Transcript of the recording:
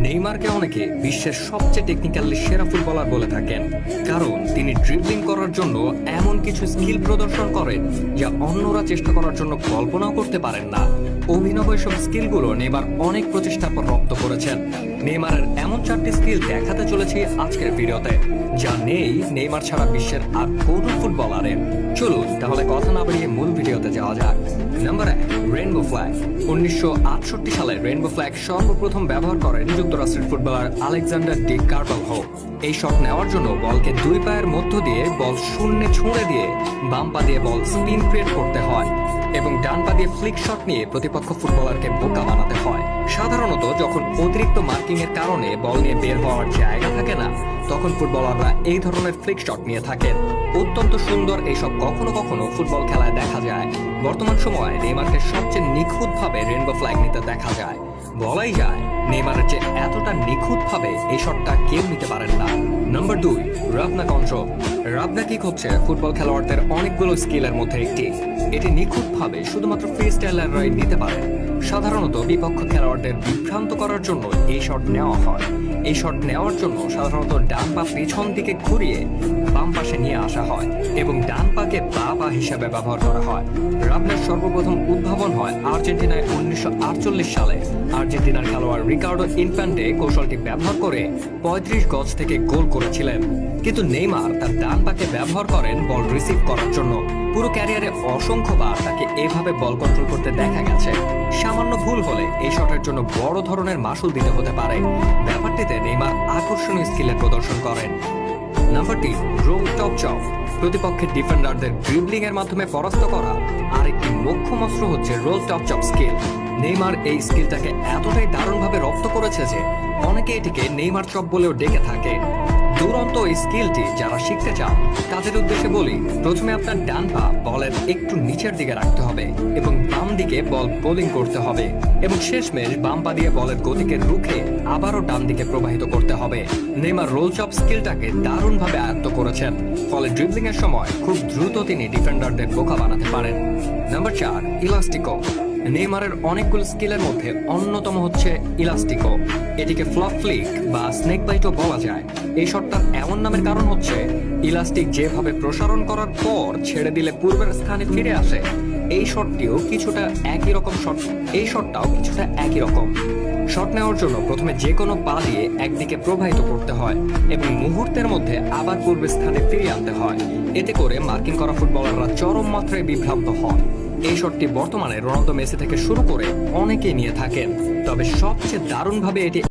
নেইমারকে অনেকে বিশ্বের সবচেয়ে টেকনিক্যালি সেরা ফুটবলার বলে থাকেন, কারণ তিনি ড্রিবলিং করার জন্য এমন কিছু স্কিল প্রদর্শন করেন যা অন্যরা চেষ্টা করার জন্য কল্পনাও করতে পারেন না। অভিনব এসব স্কিলগুলো নেইমার অনেক প্রচেষ্টার পর রপ্ত করেছেন। নেইমারের এমন 4টি স্কিল দেখাতে চলেছি আজকের ভিডিওতে, যা নেই নেইমার ছাড়া বিশ্বের আর কোনো ফুটবলারের। চলুন তাহলে কথা না বাড়িয়ে মূল ভিডিওতে যাওয়া যাক। Number 1, rainbow flag. 1968 সালে রেইনবো ফ্ল্যাগ সর্বপ্রথম ব্যবহার করেন যুক্তরাষ্ট্রের ফুটবলার আলেকজান্ডার ডি কার্ভালহো। এই শট নেওয়ার জন্য বলকে দুই পায়ের মধ্য দিয়ে বল শূন্যে ছুঁড়ে দিয়ে বাম পা দিয়ে বল স্পিন ক্রিয়েট করতে হয় এবং ডান পা দিয়ে ফ্লিক শট নিয়ে প্রতিপক্ষ ফুটবলারকে বোকা বানাতে হয়। সাধারণত যখন অতিরিক্ত মার্কিং এর কারণে বল নিয়ে বের হওয়ার জায়গা থাকে না, তখন ফুটবলাররা এই ধরনের ফ্লিক শট নিয়ে থাকেন। অত্যন্ত সুন্দর এইসব কখনো কখনো ফুটবল খেলায় দেখা যায়। বর্তমান সময়ে নেইমারকে সবচেয়ে নিখুঁতভাবে রেইনবো ফ্ল্যাগ নিতে দেখা যায়। বলাই যায় নেইমারের যে এতটা নিখুঁতভাবে এই শটটা কেউ নিতে পারেন না। Number 2, Rabna control. Rabna kick হচ্ছে ফুটবল খেলোয়াড়দের অনেকগুলো স্কিলের মধ্যে একটি। এটি নিখুঁতভাবে শুধুমাত্র ফ্রি স্টাইলাররাই নিতে পারে। সাধারণত বিপক্ষ খেলোয়াড়দের বিভ্রান্ত করার জন্য এই শট নেওয়া হয়। এই শট নেওয়ার জন্য সাধারণত ডান পা পেছন দিকে ঘুরিয়ে বাম পাশে নিয়ে আসা হয় এবং ডান পাকে বা পা হিসেবে ব্যবহার করা হয়। রাবনার সর্বপ্রথম উদ্ভাবন হয় আর্জেন্টিনায় 1948 সালে। আর্জেন্টিনার খেলোয়াড় রিকার্ডো ইনফ্যান্টে কৌশলটি ব্যবহার করে 35 গজ থেকে গোল করেছিলেন। কিন্তু নেইমার তার ডান পাকে ব্যবহার করেন বল রিসিভ করার জন্য। পুরো ক্যারিয়ারে অসংখ্যবার তাকে এভাবে বল কন্ট্রোল করতে দেখা গেছে। সামান্য ভুল হলে এই শটের জন্য বড় ধরনের মাসুল দিতে হতে পারে। ব্যাপারটিতে নেইমার আকর্ষণীয় স্কিলের প্রদর্শন করেন। Number 3, roll top chop. প্রতিপক্ষের ডিফেন্ডারদের ড্রিবলিং এর মাধ্যমে পরাস্ত করা আরেকটি মোক্ষম অস্ত্র হচ্ছে roll top chop skill. Neymar এই স্কিলটাকে এতটাই দারুণভাবে রপ্ত করেছে যে অনেকে এটিকে নেইমার চপ বলেও ডেকে থাকে। দুরন্ত এই স্কিলটি যারা শিখতে চান তাদের উদ্দেশ্যে বলি, প্রথমে আপনার ডান পা বলের একটু নিচের দিকে রাখতে হবে এবং বাম দিকে বল বোলিং করতে হবে এবং শেষমেশ বাম পা দিয়ে বলের গতিকে রুখে আবারও ডান দিকে প্রবাহিত করতে হবে। নেইমার রোল চপ স্কিলটাকে দারুণভাবে আয়ত্ত করেছেন, ফলে ড্রিবলিং এর সময় খুব দ্রুত তিনি ডিফেন্ডারদের বোকা বানাতে পারেন। নাম্বার 4, ইলাস্টিকো। নেইমারের অনেকগুলো স্কিলের মধ্যে অন্যতম হচ্ছে ইলাস্টিকো। এটিকে ফ্লপ ফ্লিক বা স্নেক বাইটও বলা যায়। এই শটটার এমন নামের কারণ হচ্ছে ইলাস্টিক যেভাবে প্রসারণ করার পর ছেড়ে দিলে পূর্বের স্থানে ফিরে আসে, এই শটটাও কিছুটা একই রকম। শট নেওয়ার জন্য প্রথমে যে কোনো পা দিয়ে একদিকে প্রবাহিত করতে হয় এবং মুহূর্তের মধ্যে আবার পূর্বের স্থানে ফিরিয়ে আনতে হয়। এতে করে মার্কিং করা ফুটবলাররা চরম মাত্রায় বিভ্রান্ত হন। এই শটটি বর্তমানে রোনালদো, মেসি থেকে শুরু করে অনেকেই নিয়ে থাকেন, তবে সবচেয়ে দারুণভাবে এটি